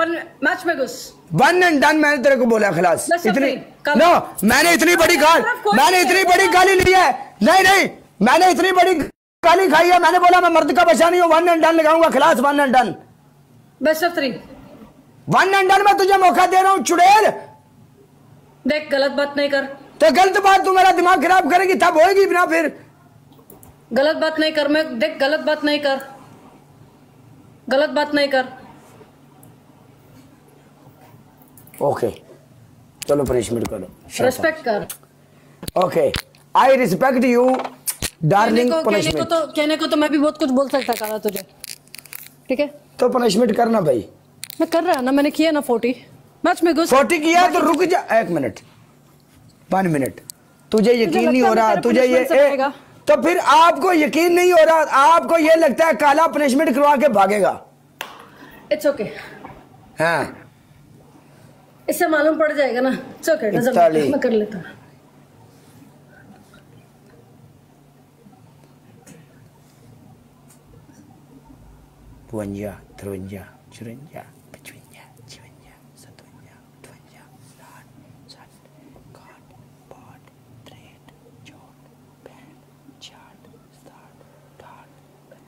Match में घुस। 1 and done मैंने तेरे को बोला खलास। इतनी नो, मैंने इतनी बड़ी गाली ली है। नहीं, मैंने इतनी बड़ी गाली खाई है। मैंने बोला मैं मर्द का बच्चा नहीं हूँ। 1 and done लगाऊंगा खलास। 1 and done। Best of 3। 1 and done में तुझे मौका दे रहा हूँ चुड़ैल। देख गलत बात नहीं कर। तो गलत बात तू मेरा दिमाग खराब करेगी तब होएगी ना फिर। गलत बात नहीं कर। मैं देख गलत बात नहीं कर। ओके चलो पनिशमेंट करो। रिस्पेक्ट कर। Okay I respect you darling. Punishment कहने को तो मैं भी बहुत कुछ बोल सकता काला तुझे। ठीक है तो पनिशमेंट करना भाई। मैं कर रहा ना, मैंने किया ना 40 मैच में घुस। 40 किया तो रुक जा 1 मिनट 1 मिनट। तुझे यकीन नहीं हो रहा तुझे ये तो फिर आपको यकीन नहीं हो रहा। आपको ये लगता है काला पनिशमेंट करवा के भागेगा। It's okay. हाँ इससे मालूम पड़ जाएगा ना। इट्स ओके मैं कर लेता। पुंजा 53 54 55 56 57 58 60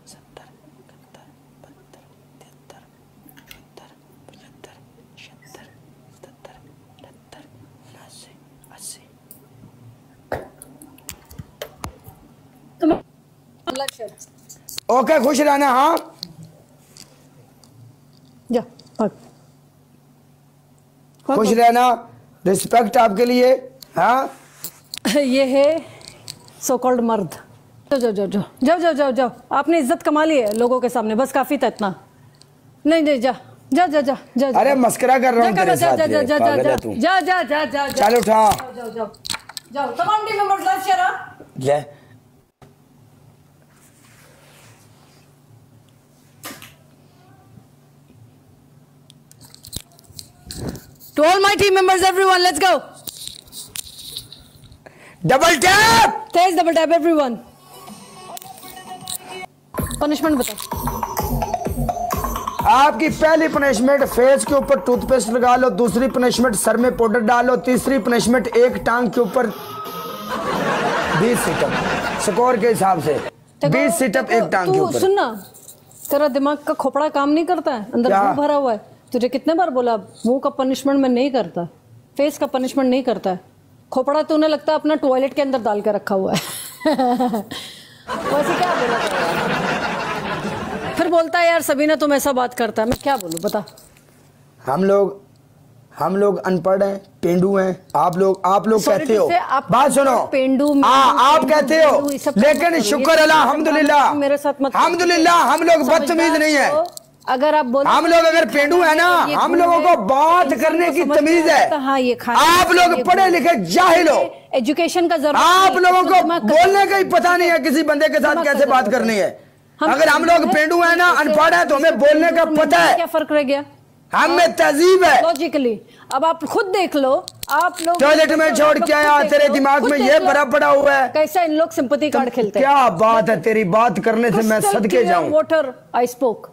61 62 63 ओके खुश रहना। हाँ जा खुश रहना। रिस्पेक्ट आपके लिए। हाँ ये है सो कॉल्ड मर्द। जाओ आपने इज्जत कमा ली है लोगों के सामने। बस काफी था इतना। नहीं जा। अरे मस्करा कर रहा हूँ तेरे साथ। जा चल उठा। जाओ तमाम टीम मेंबर्स लाइव शेयर। जय To all my team members, everyone, let's go. Double tap. There's double tap, everyone. Punishment बता। आपकी पहली पनिशमेंट फेस के ऊपर टूथपेस्ट लगा लो। दूसरी पनिशमेंट सर में पाउडर डालो। तीसरी पनिशमेंट एक टांग के ऊपर 20 सिटअप स्कोर के हिसाब से 20 सिटअप एक टांग के ऊपर। सुनना तेरा दिमाग का खोपड़ा काम नहीं करता है। अंदर मुंह भरा हुआ है। तुझे कितने बार बोला मुंह का पनिशमेंट मैं नहीं करता, फेस का पनिशमेंट नहीं करता है। खोपड़ा तूने लगता है अपना टॉयलेट के अंदर डाल के रखा हुआ है। वैसे क्या बोला फिर बोलता है यार सबीना तुम ऐसा बात करता है। मैं क्या बोलूं बता। हम लोग अनपढ़ हैं, पेंडू हैं। आप लोग कहते हो। बात सुनो। पेंडू आप कहते हो लेकिन शुक्र अल्हम्दुलिल्लाह हम लोग बदतमीज नहीं है। अगर आप बोलो हम लोग अगर पेंडू है ना, हम लोगों को बात करने की तमीज है। हाँ ये आप लोग पढ़े लिखे जाहिल हो। एजुकेशन का जरूरत आप लोगों को बोलने का ही पता नहीं है किसी बंदे के साथ कैसे बात करनी है। अगर हम लोग पेंडू है ना, अनपढ़ है, तो हमें बोलने का पता है। क्या फर्क रह गया? हमें तहजीब है लॉजिकली। अब आप खुद देख लो। आप लोग टॉयलेट में छोड़ के आया, तेरे दिमाग में ये भरा पड़ा हुआ है। कैसा इन लोग सिंपैथी कार्ड खेलते हैं। क्या बात है तेरी बात करने से मैं सदके जाऊं। वाटर आई स्पोक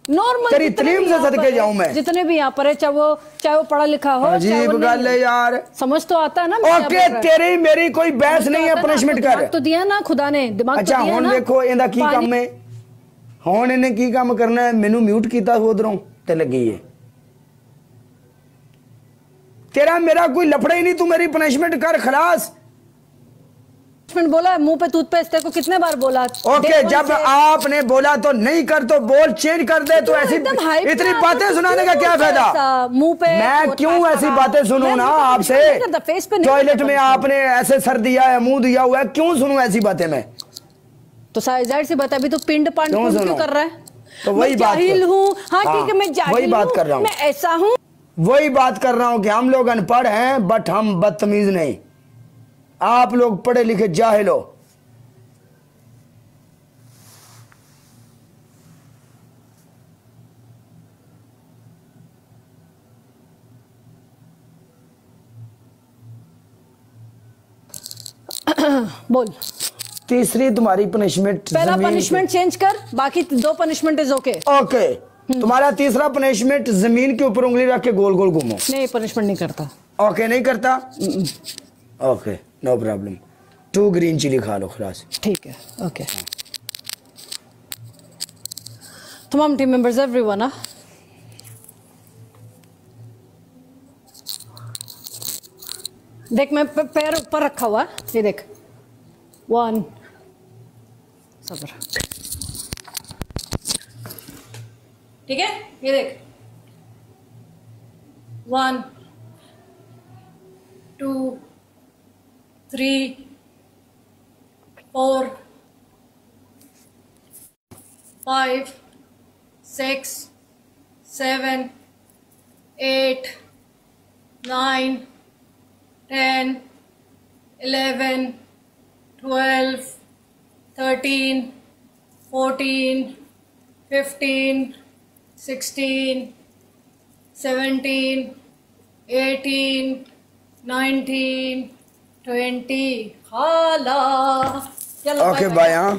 नॉर्मल तेरी तलीम से सदके जाऊं मैं। जितने भी यहाँ पर है, चाहे वो पढ़ा लिखा हो। अजीब गल है यार। समझ तो आता है ना। ओके तेरी मेरी कोई बहस नहीं है। पनिशमेंट कर तो दिया ना खुदा ने दिमाग। अच्छा हुन देखो इंदा की काम है। हुन इन्हें की काम करना है। मैनू म्यूट कीता उधरों ते लगी है। तेरा मेरा कोई लफड़ा ही नहीं। तू मेरी पनिशमेंट कर खलास। बोला मुंह पे टूथपेस्ट को कितने बार बोला। ओके जब आपने बोला तो नहीं कर तो बोल चेंज कर दे। तो ऐसी इतनी बातें सुनाने का क्या फायदा। मुंह पे मैं क्यों ऐसी बातें सुनूं ना आपसे। टॉयलेट में आपने ऐसे सर दिया है, मुंह दिया हुआ है, क्यों सुनूं ऐसी बातें मैं। तो जाहिर सी बात है अभी तो पिंड पांड क्यों कर रहा है। तो वही बात जाहिल हूँ। हाँ ठीक है मैं जाहिल वही बात कर रहा हूँ। मैं ऐसा हूँ। वही बात कर रहा हूँ कि हम लोग अनपढ़ हैं बट हम बदतमीज नहीं। आप लोग पढ़े लिखे जाहिल हो। बोल। तीसरी तुम्हारी पनिशमेंट। पहला पनिशमेंट चेंज कर, बाकी 2 पनिशमेंट इज ओके। ओके तुम्हारा तीसरा पनिशमेंट जमीन के ऊपर उंगली रख के गोल गोल घूमो। नहीं, पनिशमेंट नहीं करता। ओके, नहीं करता। Okay, no problem. 2 green chilli खा लो खलास। ठीक है, ओके। तमाम टीम मेंबर्स, एवरीवन, देख मैं पैर ऊपर रखा हुआ, ये देख। 1, सब्र, ठीक है, ये देख। 1, 2, 3, 4, 5, 6, 7, 8, 9, 10, 11, 12, 13, 14, 15, 16, 17, 18, 19, 20। खाला। Okay bye. हाँ,